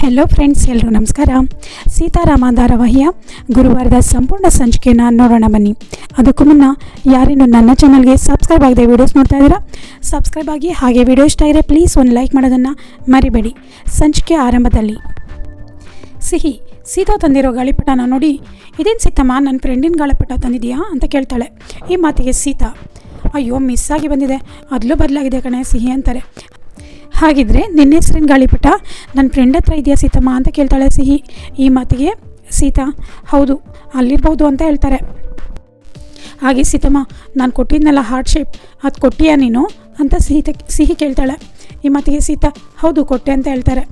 Hello friends, ಎಲ್ಲರೂ ನಮಸ್ಕಾರ. ಸೀತಾರಾಮ ಧಾರಾವಾಹಿಯ ಗುರುವಾರದ ಸಂಪೂರ್ಣ ಸಂಚಿಕೆಯನ್ನು ನೋಡೋಣ ಬನ್ನಿ. ಅದಕ್ಕೂ ಮುನ್ನ ಯಾರೇನು ನನ್ನ ಚಾನಲ್ಗೆ ಸಬ್ಸ್ಕ್ರೈಬ್ ಆಗದೆ ವೀಡಿಯೋಸ್ ನೋಡ್ತಾ ಇದ್ದೀರಾ, ಸಬ್ಸ್ಕ್ರೈಬ್ ಆಗಿ. ಹಾಗೆ ವಿಡಿಯೋ ಇಷ್ಟ ಇದ್ದರೆ ಪ್ಲೀಸ್ ಒಂದು ಲೈಕ್ ಮಾಡೋದನ್ನು ಮರಿಬೇಡಿ. ಸಂಚಿಕೆ ಆರಂಭದಲ್ಲಿ ಸಿಹಿ ಸೀತಾ ತಂದಿರೋ ಗಾಳಿಪಟನ ನೋಡಿ, ಇದೇನು ಸೀತಮ್ಮ, ನನ್ನ ಫ್ರೆಂಡಿನ ಗಾಳಿಪಟ ತಂದಿದೆಯಾ ಅಂತ ಕೇಳ್ತಾಳೆ. ಈ ಮಾತಿಗೆ ಸೀತಾ, ಅಯ್ಯೋ ಮಿಸ್ ಆಗಿ ಬಂದಿದೆ, ಅದಲ್ಲೂ ಬದಲಾಗಿದೆ ಕಣೆ ಸಿಹಿ ಅಂತಾರೆ. ಹಾಗಿದ್ರೆ ನಿನ್ನೆ ಹೆಸರಿನ ಗಾಳಿಪಟ ನನ್ನ ಫ್ರೆಂಡ್ ಹತ್ರ ಇದೆಯಾ ಸೀತಮ್ಮ ಅಂತ ಕೇಳ್ತಾಳೆ ಸಿಹಿ. ಈ ಮಾತಿಗೆ ಸೀತಾ, ಹೌದು ಅಲ್ಲಿರ್ಬೋದು ಅಂತ ಹೇಳ್ತಾರೆ. ಹಾಗೆ ಸೀತಮ್ಮ, ನಾನು ಕೊಟ್ಟಿದ್ನಲ್ಲ ಹಾರ್ಟ್ ಶೇಪ್, ಅದು ಕೊಟ್ಟಿಯಾ ನೀನು ಅಂತ ಸಿಹಿ ಕೇಳ್ತಾಳೆ. ಈ ಮಾತಿಗೆ ಸೀತಾ, ಹೌದು ಕೊಟ್ಟೆ ಅಂತ ಹೇಳ್ತಾರೆ.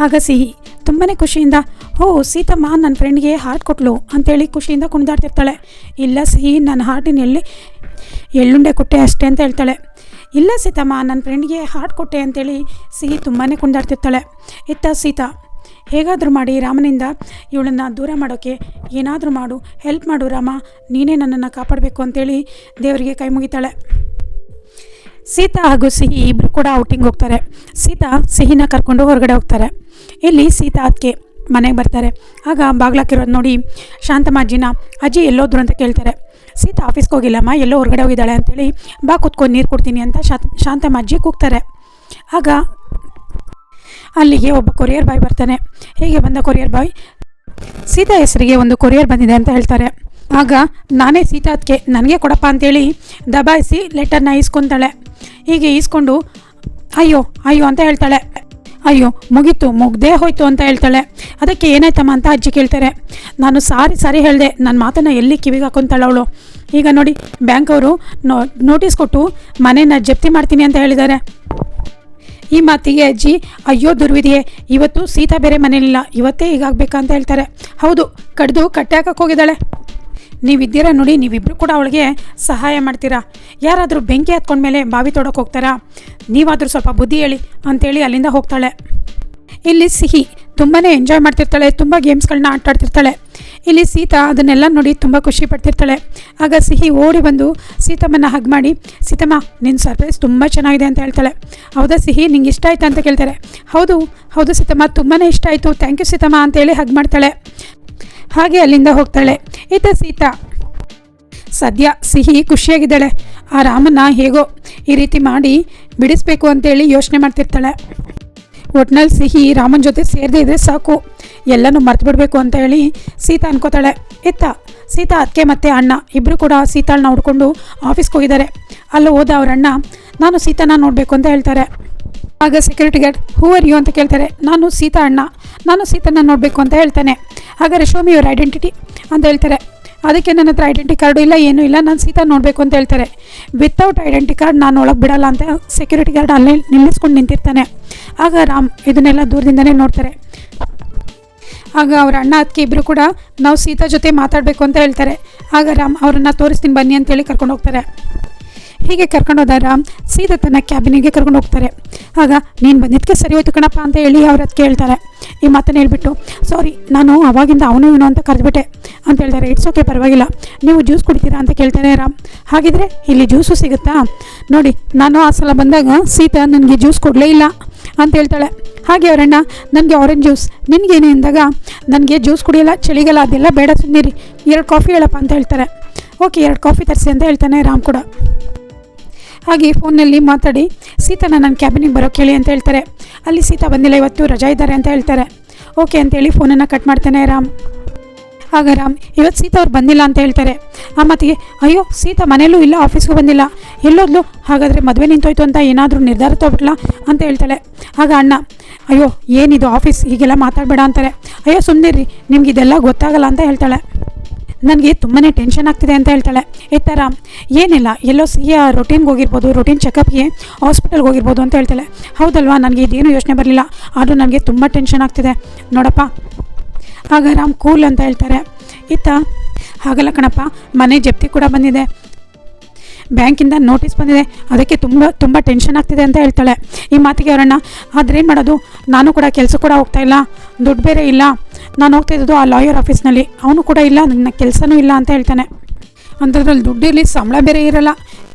ಆಗ ಸಿಹಿ ತುಂಬಾ ಖುಷಿಯಿಂದ, ಓ ಸೀತಮ್ಮ ನನ್ನ ಫ್ರೆಂಡ್ಗೆ ಹಾರ್ಟ್ ಕೊಟ್ಲು ಅಂತೇಳಿ ಖುಷಿಯಿಂದ ಕುಣಿದಾಡ್ತಿರ್ತಾಳೆ. ಇಲ್ಲ ಸಿಹಿ, ನನ್ನ ಹಾರ್ಟಿನ ಎಳ್ಳುಂಡೆ ಕೊಟ್ಟೆ ಅಷ್ಟೇ ಅಂತ ಹೇಳ್ತಾಳೆ. ಇಲ್ಲ ಸೀತಮ್ಮ, ನನ್ನ ಫ್ರೆಂಡ್ಗೆ ಹಾರ್ಟ್ ಕೊಟ್ಟೆ ಅಂತೇಳಿ ಸಿಹಿ ತುಂಬಾ ಕುಣಿದಾಡ್ತಿರ್ತಾಳೆ. ಇತ್ತ ಸೀತಾ, ಹೇಗಾದರೂ ಮಾಡಿ ರಾಮನಿಂದ ಇವಳನ್ನು ದೂರ ಮಾಡೋಕ್ಕೆ ಏನಾದರೂ ಮಾಡು, ಹೆಲ್ಪ್ ಮಾಡು ರಾಮ, ನೀನೇ ನನ್ನನ್ನು ಕಾಪಾಡಬೇಕು ಅಂತೇಳಿ ದೇವರಿಗೆ ಕೈ ಮುಗಿತಾಳೆ. ಸೀತಾ ಹಾಗೂ ಸಿಹಿ ಇಬ್ಬರು ಕೂಡ ಔಟಿಂಗ್ ಹೋಗ್ತಾರೆ. ಸೀತಾ ಸಿಹಿನ ಕರ್ಕೊಂಡು ಹೊರಗಡೆ ಹೋಗ್ತಾರೆ. ಇಲ್ಲಿ ಸೀತಾ ಅದಕ್ಕೆ ಮನೆಗೆ ಬರ್ತಾರೆ. ಆಗ ಬಾಗ್ಲಾಕಿರೋದು ನೋಡಿ ಶಾಂತಮ್ಮ ಅಜ್ಜಿ ಎಲ್ಲೋದ್ರು ಅಂತ ಕೇಳ್ತಾರೆ. ಸೀತಾ ಆಫೀಸ್ಗೆ ಹೋಗಿಲ್ಲಮ್ಮ, ಎಲ್ಲೋ ಹೊರಗಡೆ ಹೋಗಿದ್ದಾಳೆ ಅಂತೇಳಿ, ಬಾ ಕೂತ್ಕೊಂಡು ನೀರು ಕೊಡ್ತೀನಿ ಅಂತ ಶಾಂತಮ್ಮ ಅಜ್ಜಿ ಕೂಗ್ತಾರೆ. ಆಗ ಅಲ್ಲಿಗೆ ಒಬ್ಬ ಕೊರಿಯರ್ ಬಾಯ್ ಬರ್ತಾನೆ. ಹೀಗೆ ಬಂದ ಕೊರಿಯರ್ ಬಾಯ್ ಸೀತಾ ಹೆಸರಿಗೆ ಒಂದು ಕೊರಿಯರ್ ಬಂದಿದೆ ಅಂತ ಹೇಳ್ತಾರೆ. ಆಗ ನಾನೇ ಸೀತಾ ಅದಕ್ಕೆ ನನಗೆ ಕೊಡಪ್ಪ ಅಂತೇಳಿ ದಬಾಯಿಸಿ ಲೆಟರ್ನ ಈಸ್ಕೊತಾಳೆ. ಹೀಗೆ ಈಸ್ಕೊಂಡು ಅಯ್ಯೋ ಅಯ್ಯೋ ಅಂತ ಹೇಳ್ತಾಳೆ. ಅಯ್ಯೋ ಮುಗೀತು, ಮುಗ್ದೇ ಹೋಯ್ತು ಅಂತ ಹೇಳ್ತಾಳೆ. ಅದಕ್ಕೆ ಏನಾಯ್ತಮ್ಮ ಅಂತ ಅಜ್ಜಿ ಕೇಳ್ತಾರೆ. ನಾನು ಸಾರಿ ಹೇಳಿದೆ, ನನ್ನ ಮಾತನ್ನು ಎಲ್ಲಿ ಕಿವಿಗೆ ಹಾಕೊತಾಳೆ ಅವಳು. ಈಗ ನೋಡಿ, ಬ್ಯಾಂಕ್ ಅವರು ನೋಟಿಸ್ ಕೊಟ್ಟು ಮನೇನ ಜಪ್ತಿ ಮಾಡ್ತೀನಿ ಅಂತ ಹೇಳಿದ್ದಾರೆ. ಈ ಮಾತಿಗೆ ಅಜ್ಜಿ, ಅಯ್ಯೋ ದುರ್ವಿಧಿಯೇ, ಇವತ್ತು ಸೀತಾ ಬೇರೆ ಮನೇಲಿಲ್ಲ, ಇವತ್ತೇ ಹೀಗಾಗಬೇಕಾ ಅಂತ ಹೇಳ್ತಾರೆ. ಹೌದು, ಕಡ್ದು ಕಟ್ಟೆ ಹಾಕಕ್ಕೆ ಹೋಗಿದ್ದಾಳೆ. ನೀವಿದ್ದೀರಾ ನೋಡಿ, ನೀವಿಬ್ಬರು ಕೂಡ ಅವಳಿಗೆ ಸಹಾಯ ಮಾಡ್ತೀರಾ. ಯಾರಾದರೂ ಬೆಂಕಿ ಹತ್ಕೊಂಡ್ಮೇಲೆ ಬಾವಿ ತೊಡಕ್ಕೆ ಹೋಗ್ತಾರಾ? ನೀವಾದರೂ ಸ್ವಲ್ಪ ಬುದ್ಧಿ ಹೇಳಿ ಅಂತೇಳಿ ಅಲ್ಲಿಂದ ಹೋಗ್ತಾಳೆ. ಇಲ್ಲಿ ಸಿಹಿ ತುಂಬಾ ಎಂಜಾಯ್ ಮಾಡ್ತಿರ್ತಾಳೆ, ತುಂಬ ಗೇಮ್ಸ್ಗಳನ್ನ ಆಟಾಡ್ತಿರ್ತಾಳೆ. ಇಲ್ಲಿ ಸೀತಾ ಅದನ್ನೆಲ್ಲ ನೋಡಿ ತುಂಬ ಖುಷಿ ಪಡ್ತಿರ್ತಾಳೆ. ಆಗ ಸಿಹಿ ಓಡಿ ಬಂದು ಸೀತಮ್ಮನ ಹಗ್ ಮಾಡಿ, ಸೀತಮ್ಮ ನಿನ್ನ ಸರ್ಪ್ರೈಸ್ ತುಂಬ ಚೆನ್ನಾಗಿದೆ ಅಂತ ಹೇಳ್ತಾಳೆ. ಹೌದಾ ಸಿಹಿ, ನಿಂಗೆ ಇಷ್ಟ ಆಯ್ತಾ ಅಂತ ಕೇಳ್ತಾರೆ. ಹೌದು ಹೌದು ಸೀತಮ್ಮ, ತುಂಬಾ ಇಷ್ಟ ಆಯಿತು, ಥ್ಯಾಂಕ್ ಯು ಸೀತಮ್ಮ ಅಂತೇಳಿ ಹಗ್ ಮಾಡ್ತಾಳೆ. ಹಾಗೆ ಅಲ್ಲಿಂದ ಹೋಗ್ತಾಳೆ. ಇತ್ತ ಸೀತಾ ಸದ್ಯ ಸಿಹಿ ಖುಷಿಯಾಗಿದ್ದಾಳೆ. ಆ ರಾಮನ ಹೇಗೋ ಈ ರೀತಿ ಮಾಡಿ ಬಿಡಿಸ್ಬೇಕು ಅಂತೇಳಿ ಯೋಚನೆ ಮಾಡ್ತಿರ್ತಾಳೆ. ಒಟ್ನಲ್ಲಿ ಸಿಹಿ ರಾಮನ ಜೊತೆ ಸೇರದೇ ಇದ್ರೆ ಸಾಕು, ಎಲ್ಲನೂ ಮರ್ತು ಬಿಡಬೇಕು ಅಂತ ಹೇಳಿ ಸೀತಾ ಅನ್ಕೋತಾಳೆ. ಇತ್ತ ಸೀತಾ ಅದಕ್ಕೆ ಮತ್ತೆ ಅಣ್ಣ ಇಬ್ಬರು ಕೂಡ ಸೀತಾಳನ್ನ ಹುಡ್ಕೊಂಡು ಆಫೀಸ್ಗೆ ಹೋಗಿದ್ದಾರೆ. ಅಲ್ಲಿ ಹೋದ ಅವ್ರ ಅಣ್ಣ, ನಾನು ಸೀತಾನ ನೋಡಬೇಕು ಅಂತ ಹೇಳ್ತಾರೆ. ಆಗ security guard, who are you ಅಂತ ಕೇಳ್ತಾರೆ. ನಾನು ಸೀತಾ ಅಣ್ಣ, ನಾನು ಸೀತಾನ ನೋಡಬೇಕು ಅಂತ ಹೇಳ್ತಾನೆ. ಹಾಗಾದ್ರೆ ಶೋ ಮಿ ಯುವರ್ ಐಡೆಂಟಿಟಿ ಅಂತ ಹೇಳ್ತಾರೆ. ಅದಕ್ಕೆ ನನ್ನ ಹತ್ರ ಐಡೆಂಟಿ ಕಾರ್ಡು ಇಲ್ಲ, ಏನೂ ಇಲ್ಲ, ನಾನು ಸೀತಾ ನೋಡಬೇಕು ಅಂತ ಹೇಳ್ತಾರೆ. ವಿತೌಟ್ ಐಡೆಂಟಿ ಕಾರ್ಡ್ ನಾನು ಒಳಗೆ ಬಿಡಲ್ಲ ಅಂತ ಸೆಕ್ಯೂರಿಟಿ ಗಾರ್ಡ್ ಅಲ್ಲೇ ನಿಲ್ಲಿಸ್ಕೊಂಡು ನಿಂತಿರ್ತಾನೆ. ಆಗ ರಾಮ್ ಇದನ್ನೆಲ್ಲ ದೂರದಿಂದನೇ ನೋಡ್ತಾರೆ. ಆಗ ಅವ್ರ ಅಣ್ಣ ಅದಕ್ಕೆ ಇಬ್ಬರು ಕೂಡ ನಾವು ಸೀತಾ ಜೊತೆ ಮಾತಾಡಬೇಕು ಅಂತ ಹೇಳ್ತಾರೆ. ಆಗ ರಾಮ್ ಅವರನ್ನು ತೋರಿಸ್ತೀನಿ ಬನ್ನಿ ಅಂತೇಳಿ ಕರ್ಕೊಂಡು ಹೋಗ್ತಾರೆ. ಹೀಗೆ ಕರ್ಕೊಂಡೋದ ರಾಮ್ ಸೀದಾ ತನ್ನ ಕ್ಯಾಬಿನಿಗೆ ಕರ್ಕೊಂಡು ಹೋಗ್ತಾರೆ. ಆಗ ನೀನು ಬಂದಿದ್ದಕ್ಕೆ ಸರಿ ಹೋಯ್ತು ಕಣಪ್ಪ ಅಂತ ಹೇಳಿ ಅವ್ರು ಅದಕ್ಕೆ ಹೇಳ್ತಾರೆ. ಈ ಮಾತನ್ನು ಹೇಳ್ಬಿಟ್ಟು, ಸಾರಿ ನಾನು ಅವಾಗಿಂದ ಅವನು ಇವನು ಅಂತ ಕರೆದ್ಬಿಟ್ಟೆ ಅಂತ ಹೇಳ್ತಾರೆ. ಇಟ್ಸ್ ಓಕೆ, ಪರವಾಗಿಲ್ಲ, ನೀವು ಜ್ಯೂಸ್ ಕುಡಿತೀರಾ ಅಂತ ಕೇಳ್ತಾನೆ ರಾಮ್. ಹಾಗಿದ್ರೆ ಇಲ್ಲಿ ಜ್ಯೂಸು ಸಿಗುತ್ತಾ? ನೋಡಿ, ನಾನು ಆ ಸಲ ಬಂದಾಗ ಸೀತಾ ನನಗೆ ಜ್ಯೂಸ್ ಕೊಡಲೇ ಇಲ್ಲ ಅಂತ ಹೇಳ್ತಾಳೆ. ಹಾಗೆ ಅವರಣ್ಣ, ನನಗೆ ಆರೆಂಜ್ ಜ್ಯೂಸ್, ನಿನಗೇನು ಅಂದಾಗ ನನಗೆ ಜ್ಯೂಸ್ ಕುಡಿಯೋಲ್ಲ, ಚಳಿಗಾಲ, ಅದೆಲ್ಲ ಬೇಡ, ಸುಮ್ಮನಿರಿ, 2 ಕಾಫಿ ಹೇಳಪ್ಪ ಅಂತ ಹೇಳ್ತಾರೆ. ಓಕೆ 2 ಕಾಫಿ ತರಿಸಿ ಅಂತ ಹೇಳ್ತಾನೆ ರಾಮ್ ಕೂಡ. ಹಾಗೆ ಫೋನ್ನಲ್ಲಿ ಮಾತಾಡಿ ಸೀತಾನ ನನ್ನ ಕ್ಯಾಬಿನಿಗೆ ಬರೋಕ್ಕೆ ಹೇಳಿ ಅಂತ ಹೇಳ್ತಾರೆ. ಅಲ್ಲಿ ಸೀತಾ ಬಂದಿಲ್ಲ, ಇವತ್ತು ರಜಾ ಇದ್ದಾರೆ ಅಂತ ಹೇಳ್ತಾರೆ. ಓಕೆ ಅಂತೇಳಿ ಫೋನನ್ನು ಕಟ್ ಮಾಡ್ತಾನೆ ರಾಮ್. ಆಗ ರಾಮ್, ಇವತ್ತು ಸೀತಾ ಅವ್ರು ಬಂದಿಲ್ಲ ಅಂತ ಹೇಳ್ತಾರೆ. ಆ ಮಾತಿಗೆ, ಅಯ್ಯೋ ಸೀತಾ ಮನೇಲೂ ಇಲ್ಲ, ಆಫೀಸ್ಗೂ ಬಂದಿಲ್ಲ, ಎಲ್ಲೋದ್ಲು? ಹಾಗಾದರೆ ಮದುವೆ ನಿಂತೋಯ್ತು ಅಂತ ಏನಾದರೂ ನಿರ್ಧಾರ ತೊಗೊಬಿಟ್ಲಾ ಅಂತ ಹೇಳ್ತಾಳೆ. ಆಗ ಅಣ್ಣ, ಅಯ್ಯೋ ಏನಿದು ಆಫೀಸ್, ಹೀಗೆಲ್ಲ ಮಾತಾಡಬೇಡ ಅಂತಾರೆ. ಅಯ್ಯೋ ಸುಮ್ಮನಿರಿ, ನಿಮ್ಗೆ ಇದೆಲ್ಲ ಗೊತ್ತಾಗಲ್ಲ ಅಂತ ಹೇಳ್ತಾಳೆ. ನನಗೆ ತುಂಬಾ ಟೆನ್ಷನ್ ಆಗ್ತಿದೆ ಅಂತ ಹೇಳ್ತಾಳೆ. ಈ ಥರ ಏನಿಲ್ಲ, ಎಲ್ಲೋ ಸಿಹಿಯ ರೊಟೀನ್ಗೆ ಹೋಗಿರ್ಬೋದು, ರೊಟೀನ್ ಚೆಕಪ್ಗೆ ಹಾಸ್ಪಿಟಲ್ಗೆ ಹೋಗಿರ್ಬೋದು ಅಂತ ಹೇಳ್ತಾಳೆ. ಹೌದಲ್ವಾ, ನನಗೆ ಇದೇನು ಯೋಚನೆ ಬರಲಿಲ್ಲ, ಆದರೂ ನನಗೆ ತುಂಬ ಟೆನ್ಷನ್ ಆಗ್ತಿದೆ ನೋಡಪ್ಪ. ಆಗ ರಾಮ್ ಕೂಲ್ ಅಂತ ಹೇಳ್ತಾರೆ. ಇತ್ತ ಹಾಗಲ್ಲ ಕಣಪ್ಪ, ಮನೆ ಜಪ್ತಿ ಕೂಡ ಬಂದಿದೆ, ಬ್ಯಾಂಕಿಂದ ನೋಟಿಸ್ ಬಂದಿದೆ, ಅದಕ್ಕೆ ತುಂಬ ಟೆನ್ಷನ್ ಆಗ್ತಿದೆ ಅಂತ ಹೇಳ್ತಾಳೆ. ಈ ಮಾತಿಗೆ ಅವರಣ್ಣ, ಆದ್ರೇನು ಮಾಡೋದು, ನಾನು ಕೂಡ ಕೆಲಸ ಕೂಡ ಹೋಗ್ತಾಯಿಲ್ಲ, ದುಡ್ಡು ಬೇರೆ ಇಲ್ಲ, ನಾನು ಹೋಗ್ತಾ ಇದ್ದು ಆ ಲಾಯರ್ ಆಫೀಸ್ನಲ್ಲಿ, ಅವನು ಕೂಡ ಇಲ್ಲ, ನನ್ನ ಕೆಲಸನೂ ಇಲ್ಲ ಅಂತ ಹೇಳ್ತಾನೆ. ಅಂಥದ್ರಲ್ಲಿ ದುಡ್ಡು ಇರಲಿ, ಸಂಬಳ ಬೇರೆ ಇರಲ್ಲ,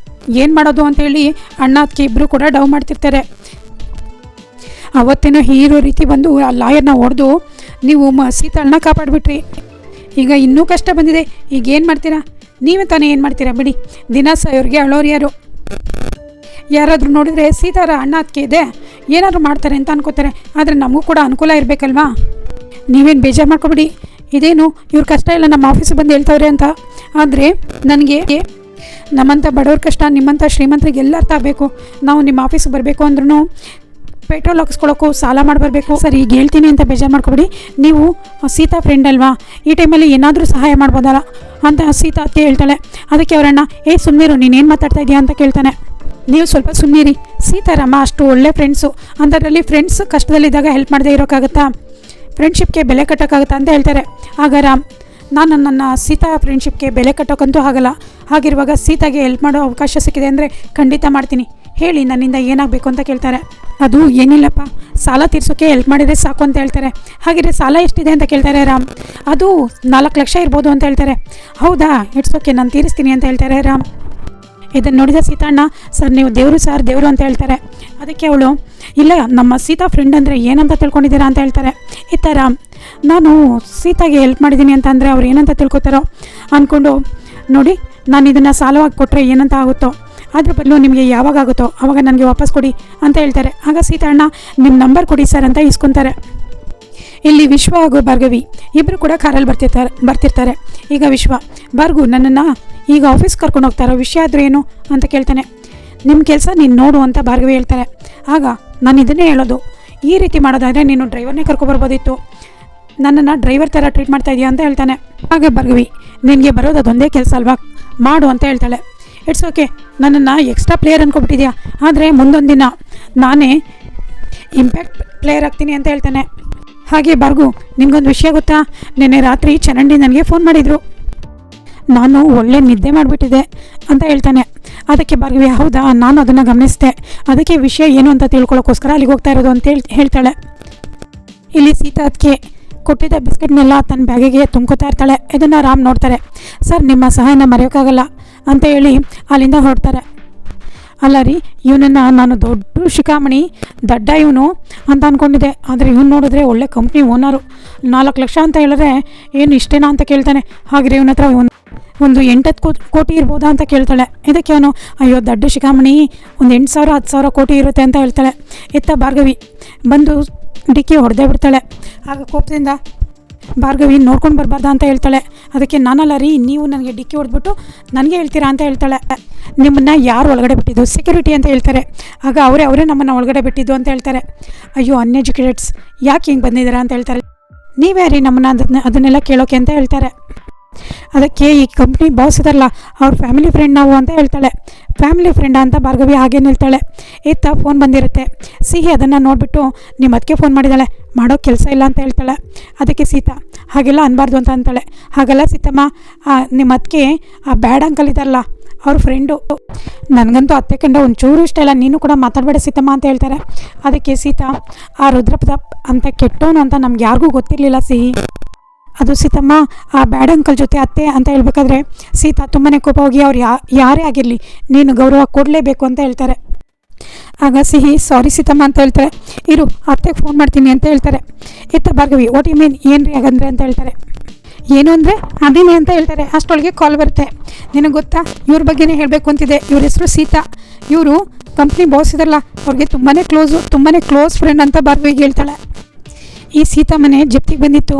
ಏನು ಮಾಡೋದು ಅಂತೇಳಿ ಅಣ್ಣ ಅದಕ್ಕೆ ಇಬ್ಬರು ಕೂಡ ಡವ್ ಮಾಡ್ತಿರ್ತಾರೆ. ಅವತ್ತೇನೋ ಹೀರೋ ರೀತಿ ಬಂದು ಆ ಲಾಯರ್ನ ಹೊಡೆದು ನೀವು ಸೀತಾಳನ್ನ ಕಾಪಾಡಿಬಿಟ್ರಿ. ಈಗ ಇನ್ನೂ ಕಷ್ಟ ಬಂದಿದೆ, ಈಗ ಏನು ಮಾಡ್ತೀರಾ? ನೀವೇ ತಾನೇ ಏನು ಮಾಡ್ತೀರಾ ಬಿಡಿ. ದಿನ ಇವ್ರಿಗೆ ಅಳೋರು ಯಾರಾದರೂ ನೋಡಿದರೆ ಸೀತಾರ ಅಣ್ಣ ಅದಕ್ಕೆ ಇದೆ ಏನಾದರೂ ಮಾಡ್ತಾರೆ ಅಂತ ಅನ್ಕೋತಾರೆ. ಆದರೆ ನಮಗೂ ಕೂಡ ಅನುಕೂಲ ಇರಬೇಕಲ್ವಾ? ನೀವೇನು ಬೇಜಾರು ಮಾಡ್ಕೊಬಿಡಿ. ಇದೇನು ಇವ್ರ ಕಷ್ಟ ಇಲ್ಲ ನಮ್ಮ ಆಫೀಸಿಗೆ ಬಂದು ಹೇಳ್ತಾವ್ರೆ ಅಂತ. ಆದರೆ ನನಗೆ ನಮ್ಮಂಥ ಬಡವ್ರ ಕಷ್ಟ ನಿಮ್ಮಂಥ ಶ್ರೀಮಂತರಿಗೆ ಎಲ್ಲ ಅರ್ಥ ಆಗಬೇಕು. ನಾವು ನಿಮ್ಮ ಆಫೀಸಿಗೆ ಬರಬೇಕು ಅಂದ್ರೂ ಪೆಟ್ರೋಲ್ ಹಾಕಿಸ್ಕೊಳ್ಳೋಕ್ಕೂ ಸಾಲ ಮಾಡಿ ಬರಬೇಕು. ಸರಿ ಈಗ ಹೇಳ್ತೀನಿ ಅಂತ ಬೇಜಾರು ಮಾಡ್ಕೊಬಿಡಿ. ನೀವು ಸೀತಾ ಫ್ರೆಂಡ್ ಅಲ್ವಾ, ಈ ಟೈಮಲ್ಲಿ ಏನಾದರೂ ಸಹಾಯ ಮಾಡ್ಬೋದಲ್ಲ ಅಂತ ಸೀತಾ ಅದಕ್ಕೆ ಹೇಳ್ತಾಳೆ. ಅದಕ್ಕೆ ಅವರಣ್ಣ ಸುಮ್ಮನಿರು, ನೀನೇನು ಮಾತಾಡ್ತಾ ಇದೆಯಾ ಅಂತ ಕೇಳ್ತಾನೆ. ನೀವು ಸ್ವಲ್ಪ ಸುಮ್ಮನಿರಿ, ಸೀತಾರಾಮ ಅಷ್ಟು ಒಳ್ಳೆ ಫ್ರೆಂಡ್ಸು, ಅಂಥದ್ರಲ್ಲಿ ಫ್ರೆಂಡ್ಸ್ ಕಷ್ಟದಲ್ಲಿದ್ದಾಗ ಹೆಲ್ಪ್ ಮಾಡದೇ ಇರೋಕ್ಕಾಗತ್ತಾ? ಫ್ರೆಂಡ್ಶಿಪ್ಗೆ ಬೆಲೆ ಕಟ್ಟೋಕ್ಕಾಗತ್ತಾ ಅಂತ ಹೇಳ್ತಾರೆ. ಆಗ ರಾಮ್, ನಾನು ನನ್ನ ಸೀತಾ ಫ್ರೆಂಡ್ಶಿಪ್ಗೆ ಬೆಲೆ ಕಟ್ಟೋಕ್ಕಂತೂ ಆಗಲ್ಲ. ಹಾಗಿರುವಾಗ ಸೀತಾಗೆ ಹೆಲ್ಪ್ ಮಾಡೋ ಅವಕಾಶ ಸಿಕ್ಕಿದೆ ಅಂದರೆ ಖಂಡಿತ ಮಾಡ್ತೀನಿ. ಹೇಳಿ ನನ್ನಿಂದ ಏನಾಗಬೇಕು ಅಂತ ಕೇಳ್ತಾರೆ. ಅದು ಏನಿಲ್ಲಪ್ಪ, ಸಾಲ ತೀರ್ಸೋಕ್ಕೆ ಹೆಲ್ಪ್ ಮಾಡಿದರೆ ಸಾಕು ಅಂತ ಹೇಳ್ತಾರೆ. ಹಾಗಿದ್ರೆ ಸಾಲ ಎಷ್ಟಿದೆ ಅಂತ ಕೇಳ್ತಾರೆ ರಾಮ್. ಅದು 4 ಲಕ್ಷ ಇರ್ಬೋದು ಅಂತ ಹೇಳ್ತಾರೆ. ಹೌದಾ, ಇಟ್ಸ್ ಓಕೆ, ನಾನು ತೀರಿಸ್ತೀನಿ ಅಂತ ಹೇಳ್ತಾರೆ ರಾಮ್. ಇದನ್ನು ನೋಡಿದ ಸೀತಾಣ್ಣ, ಸರ್ ನೀವು ದೇವರು ಅಂತ ಹೇಳ್ತಾರೆ. ಅದಕ್ಕೆ ಅವಳು, ಇಲ್ಲ ನಮ್ಮ ಸೀತಾ ಫ್ರೆಂಡ್ ಅಂದರೆ ಏನಂತ ತಿಳ್ಕೊಂಡಿದ್ದೀರಾ ಅಂತ ಹೇಳ್ತಾರೆ. ಈ ಥರ ನಾನು ಸೀತಾಗೆ ಹೆಲ್ಪ್ ಮಾಡಿದ್ದೀನಿ ಅಂತ ಅಂದರೆ ಅವ್ರು ಏನಂತ ತಿಳ್ಕೊತಾರೋ ಅಂದ್ಕೊಂಡು, ನೋಡಿ ನಾನು ಇದನ್ನು ಸಾಲವಾಗಿ ಕೊಟ್ಟರೆ ಏನಂತ ಆಗುತ್ತೋ, ಅದ್ರ ಬದಲು ನಿಮಗೆ ಯಾವಾಗ ಆಗುತ್ತೋ ಆವಾಗ ನನಗೆ ವಾಪಸ್ ಕೊಡಿ ಅಂತ ಹೇಳ್ತಾರೆ. ಆಗ ಸೀತಾಣ್ಣ, ನಿಮ್ಮ ನಂಬರ್ ಕೊಡಿ ಸರ್ ಅಂತ ಇಸ್ಕೊತಾರೆ. ಇಲ್ಲಿ ವಿಶ್ವ ಹಾಗೂ ಭಾರ್ಗವಿ ಇಬ್ಬರು ಕೂಡ ಕಾರಲ್ಲಿ ಬರ್ತಿರ್ತಾರೆ. ಈಗ ವಿಶ್ವ, ಭಾರ್ಗು ನನ್ನನ್ನು ಈಗ ಆಫೀಸ್ ಕರ್ಕೊಂಡು ಹೋಗ್ತಾರೋ, ವಿಷಯ ಆದರೂ ಏನು ಅಂತ ಕೇಳ್ತಾನೆ. ನಿಮ್ಮ ಕೆಲಸ ನೀನು ನೋಡು ಅಂತ ಭಾರ್ಗವಿ ಹೇಳ್ತಾರೆ. ಆಗ ನಾನು ಇದನ್ನೇ ಹೇಳೋದು, ಈ ರೀತಿ ಮಾಡೋದಾದರೆ ನೀನು ಡ್ರೈವರ್ನೇ ಕರ್ಕೊಬರ್ಬೋದಿತ್ತು, ನನ್ನನ್ನು ಡ್ರೈವರ್ ಥರ ಟ್ರೀಟ್ ಮಾಡ್ತಾ ಇದೆಯಾ ಅಂತ ಹೇಳ್ತಾನೆ. ಆಗ ಭಾರ್ಗವಿ, ನಿನಗೆ ಬರೋದು ಅದೊಂದೇ ಕೆಲಸ ಅಲ್ವಾ, ಮಾಡು ಅಂತ ಹೇಳ್ತಾಳೆ. ಇಟ್ಸ್ ಓಕೆ, ನನ್ನನ್ನು ಎಕ್ಸ್ಟ್ರಾ ಪ್ಲೇಯರ್ ಅಂದ್ಕೊಬಿಟ್ಟಿದ್ಯಾ, ಆದರೆ ಮುಂದೊಂದು ದಿನ ನಾನೇ ಇಂಪ್ಯಾಕ್ಟ್ ಪ್ಲೇಯರ್ ಆಗ್ತೀನಿ ಅಂತ ಹೇಳ್ತಾನೆ. ಹಾಗೆ ಭಾರ್ಗು, ನಿಮಗೊಂದು ವಿಷಯ ಗೊತ್ತಾ, ನಿನ್ನೆ ರಾತ್ರಿ ಚರಂಡಿ ನನಗೆ ಫೋನ್ ಮಾಡಿದರು, ನಾನು ಒಳ್ಳೆ ನಿದ್ದೆ ಮಾಡಿಬಿಟ್ಟಿದ್ದೆ ಅಂತ ಹೇಳ್ತಾನೆ. ಅದಕ್ಕೆ ಭಾರ್ಗವಿ, ಹೌದಾ, ನಾನು ಅದನ್ನು ಗಮನಿಸಿದೆ, ಅದಕ್ಕೆ ವಿಷಯ ಏನು ಅಂತ ತಿಳ್ಕೊಳ್ಳೋಕ್ಕೋಸ್ಕರ ಅಲ್ಲಿಗೆ ಹೋಗ್ತಾ ಇರೋದು ಅಂತ ಹೇಳ್ತಾಳೆ. ಇಲ್ಲಿ ಸೀತಾ ಅದಕ್ಕೆ ಕೊಟ್ಟಿದ್ದ ಬಿಸ್ಕೆಟ್ನೆಲ್ಲ ತನ್ನ ಬ್ಯಾಗಿಗೆ ತುಂಬ್ಕೋತಾ ಇರ್ತಾಳೆ. ಇದನ್ನು ರಾಮ್ ನೋಡ್ತಾರೆ. ಸರ್ ನಿಮ್ಮ ಸಹಾಯನ ಮರೆಯೋಕ್ಕಾಗಲ್ಲ ಅಂತ ಹೇಳಿ ಅಲ್ಲಿಂದ ಹೊರಡ್ತಾರೆ. ಅಲ್ಲ ರೀ, ಇವನನ್ನು ನಾನು ದೊಡ್ಡ ಶಿಖಾಮಣಿ ದಡ್ಡ ಇವನು ಅಂತ ಅಂದ್ಕೊಂಡಿದ್ದೆ, ಆದರೆ ಇವನು ನೋಡಿದ್ರೆ ಒಳ್ಳೆ ಕಂಪ್ನಿ ಓನರು, 4 ಲಕ್ಷ ಅಂತ ಹೇಳಿದ್ರೆ ಏನು ಇಷ್ಟೇನಾ ಅಂತ ಕೇಳ್ತಾನೆ. ಹಾಗೆ ಇವನ ಹತ್ರ ಒಂದು 8-10 ಕೋಟಿ ಇರ್ಬೋದಾ ಅಂತ ಕೇಳ್ತಾಳೆ. ಇದಕ್ಕೆ ಅವನು, ಅಯ್ಯೋ ದಡ್ಡ ಶಿಖಾಮಣಿ, ಒಂದು 8,000-10,000 ಕೋಟಿ ಇರುತ್ತೆ ಅಂತ ಹೇಳ್ತಾಳೆ. ಎತ್ತ ಭಾರ್ಗವಿ ಬಂದು ಡಿಕ್ಕಿ ಹೊಡೆದೇ ಬಿಡ್ತಾಳೆ. ಆಗ ಕೋಪದಿಂದ ಭಾರ್ಗವಿ ನೋಡ್ಕೊಂಡು ಬರಬಾರ್ದಾ ಅಂತ ಹೇಳ್ತಾಳೆ. ಅದಕ್ಕೆ, ನಾನಲ್ಲ ರೀ, ನೀವು ನನಗೆ ಡಿಕ್ಕಿ ಹೊಡೆದ್ಬಿಟ್ಟು ನನಗೆ ಹೇಳ್ತೀರಾ ಅಂತ ಹೇಳ್ತಾಳೆ. ನಿಮ್ಮನ್ನು ಯಾರು ಒಳಗಡೆ ಬಿಟ್ಟಿದ್ದು? ಸೆಕ್ಯೂರಿಟಿ ಅಂತ ಹೇಳ್ತಾರೆ. ಆಗ ಅವರೇ ನಮ್ಮನ್ನು ಒಳಗಡೆ ಬಿಟ್ಟಿದ್ದು ಅಂತ ಹೇಳ್ತಾರೆ. ಅಯ್ಯೋ ಅನ್ಎಜುಕೇಟೆಡ್ಸ್, ಯಾಕೆ ಹಿಂಗೆ ಬಂದಿದ್ದೀರಾ ಅಂತ ಹೇಳ್ತಾರೆ. ನೀವೇ ರೀ ನಮ್ಮನ್ನು ಅದನ್ನೆಲ್ಲ ಕೇಳೋಕೆ ಅಂತ ಹೇಳ್ತಾರೆ. ಅದಕ್ಕೆ ಈ ಕಂಪ್ನಿ ಬಾಸ್ ಇದಾರಲ್ಲ, ಅವ್ರ ಫ್ಯಾಮಿಲಿ ಫ್ರೆಂಡ್ ನಾವು ಅಂತ ಹೇಳ್ತಾಳೆ. ಫ್ಯಾಮಿಲಿ ಫ್ರೆಂಡಾ ಅಂತ ಭಾರ್ಗವಿ ಹಾಗೇನು ಹೇಳ್ತಾಳೆ. ಇತ್ತ ಫೋನ್ ಬಂದಿರುತ್ತೆ. ಸಿಹಿ ಅದನ್ನು ನೋಡಿಬಿಟ್ಟು, ನಿಮ್ಮ ಅದಕ್ಕೆ ಫೋನ್ ಮಾಡಿದ್ದಾಳೆ, ಮಾಡೋ ಕೆಲಸ ಇಲ್ಲ ಅಂತ ಹೇಳ್ತಾಳೆ. ಅದಕ್ಕೆ ಸೀತಾ, ಹಾಗೆಲ್ಲ ಅನ್ಬಾರ್ದು ಅಂತ ಅಂತಾಳೆ. ಹಾಗೆಲ್ಲ ಸೀತಮ್ಮ, ನಿಮ್ಮ ಅದಕ್ಕೆ ಆ ಬ್ಯಾಡ್ ಅಂಕಲ್ ಇದ್ದಾರಲ್ಲ ಅವ್ರ ಫ್ರೆಂಡು, ನನಗಂತೂ ಅತ್ತೆ ಕಂಡ ಒಂಚೂರು ಇಷ್ಟ ಇಲ್ಲ, ನೀನು ಕೂಡ ಮಾತಾಡಬೇಡ ಸೀತಮ್ಮ ಅಂತ ಹೇಳ್ತಾರೆ. ಅದಕ್ಕೆ ಸೀತಾ, ಆ ರುದ್ರಪ್ರತಾಪ್ ಅಂತ ಕೆಟ್ಟವನು ಅಂತ ನಮ್ಗೆ ಯಾರಿಗೂ ಗೊತ್ತಿರಲಿಲ್ಲ ಸಿಹಿ, ಅದು ಸೀತಮ್ಮ ಆ ಬ್ಯಾಡ್ ಅಂಕಲ್ ಜೊತೆ ಅತ್ತೆ ಅಂತ ಹೇಳ್ಬೇಕಾದ್ರೆ ಸೀತಾ ತುಂಬನೇ ಕೋಪ ಹೋಗಿ, ಅವ್ರು ಯಾರೇ ಆಗಿರಲಿ ನೀನು ಗೌರವ ಕೊಡಲೇಬೇಕು ಅಂತ ಹೇಳ್ತಾರೆ. ಆಗ ಸಿಹಿ, ಸಾರಿ ಸೀತಮ್ಮ ಅಂತ ಹೇಳ್ತಾರೆ. ಇರು ಅತ್ತೆಗೆ ಫೋನ್ ಮಾಡ್ತೀನಿ ಅಂತ ಹೇಳ್ತಾರೆ. ಇತ್ತ ಭಾರ್ಗವಿ, ವಾಟ್ ಯು ಮೀನ್, ಏನು ರೀ ಹಾಗಂದ್ರೆ ಅಂತ ಹೇಳ್ತಾರೆ. ಏನು ಅಂದರೆ ಅದೇನೇ ಅಂತ ಹೇಳ್ತಾರೆ. ಅಷ್ಟೊಳಗೆ ಕಾಲ್ ಬರುತ್ತೆ. ನಿನಗೆ ಗೊತ್ತಾ, ಇವ್ರ ಬಗ್ಗೆನೇ ಹೇಳಬೇಕು ಅಂತಿದೆ. ಇವ್ರ ಹೆಸರು ಸೀತಾ, ಇವರು ಕಂಪ್ನಿ ಬಾಸ್ ಇದಾರಲ್ಲ ಅವ್ರಿಗೆ ತುಂಬಾ ಕ್ಲೋಸ್ ಫ್ರೆಂಡ್ ಅಂತ ಭಾರ್ಗವಿಗೆ ಹೇಳ್ತಾಳೆ. ಈ ಸೀತಾ ಮನೆ ಜಪ್ತಿಗೆ ಬಂದಿತ್ತು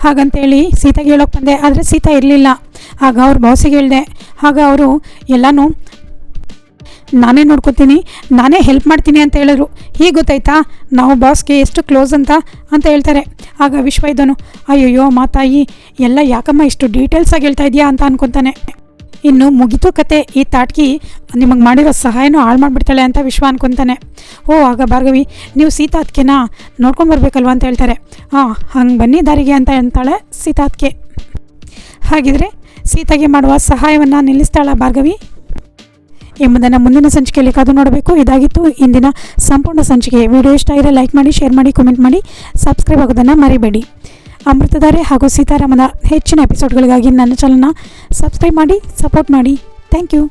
ಹಾಗಂತೇಳಿ ಸೀತಾಗೆ ಹೇಳೋಕೆ ಬಂದೆ, ಆದರೆ ಸೀತಾ ಇರಲಿಲ್ಲ. ಆಗ ಅವ್ರ ಬಾಸಿಗೆ ಹೇಳಿದೆ. ಆಗ ಅವರು ಎಲ್ಲನೂ ನಾನೇ ನೋಡ್ಕೊತೀನಿ, ನಾನೇ ಹೆಲ್ಪ್ ಮಾಡ್ತೀನಿ ಅಂತ ಹೇಳಿದ್ರು. ಹೀಗೆ ಗೊತ್ತಾಯ್ತಾ ನಾವು ಬಾಸ್ಗೆ ಎಷ್ಟು ಕ್ಲೋಸ್ ಅಂತ ಹೇಳ್ತಾರೆ. ಆಗ ವಿಶ್ವ ಇದ್ದನು, ಅಯ್ಯಯ್ಯೋ ಮಾತಾಯಿ, ಎಲ್ಲ ಯಾಕಮ್ಮ ಇಷ್ಟು ಡೀಟೇಲ್ಸಾಗಿ ಹೇಳ್ತಾ ಇದೆಯಾ ಅಂತ ಅನ್ಕೊತಾನೆ. ಇನ್ನು ಮುಗಿತು ಕತೆ, ಈ ತಾಟ್ಕಿ ನಿಮಗೆ ಮಾಡಿರೋ ಸಹಾಯನೂ ಹಾಳು ಮಾಡಿಬಿಡ್ತಾಳೆ ಅಂತ ವಿಶ್ವ ಅನ್ಕೊತಾನೆ. ಆಗ ಭಾರ್ಗವಿ, ನೀವು ಸೀತಾ ಅದಕ್ಕೆನಾ ನೋಡ್ಕೊಂಡು ಬರಬೇಕಲ್ವ ಅಂತ ಹೇಳ್ತಾರೆ. ಹಂಗೆ ಬನ್ನಿ ದಾರಿಗೆ ಅಂತ ಅಂತಾಳೆ ಸೀತಾ ಅದಕ್ಕೆ. ಹಾಗಿದ್ರೆ ಸೀತಾಗೆ ಮಾಡುವ ಸಹಾಯವನ್ನು ನಿಲ್ಲಿಸ್ತಾಳ ಭಾರ್ಗವಿ ಎಂಬುದನ್ನು ಮುಂದಿನ ಸಂಚಿಕೆಯಲ್ಲಿ ಕಾದು ನೋಡಬೇಕು. ಇದಾಗಿತ್ತು ಇಂದಿನ ಸಂಪೂರ್ಣ ಸಂಚಿಕೆ. ವಿಡಿಯೋ ಇಷ್ಟ ಆಗಿದ್ರೆ ಲೈಕ್ ಮಾಡಿ, ಶೇರ್ ಮಾಡಿ, ಕಮೆಂಟ್ ಮಾಡಿ, ಸಬ್ಸ್ಕ್ರೈಬ್ ಆಗೋದನ್ನು ಮರಿಬೇಡಿ. ಅಮೃತಧಾರೆ ಹಾಗೂ ಸೀತಾರಾಮದ ಹೆಚ್ಚಿನ ಎಪಿಸೋಡ್ಗಳಿಗಾಗಿ ನನ್ನ ಚಾನಲ್ನ ಸಬ್ಸ್ಕ್ರೈಬ್ ಮಾಡಿ, ಸಪೋರ್ಟ್ ಮಾಡಿ. Thank you.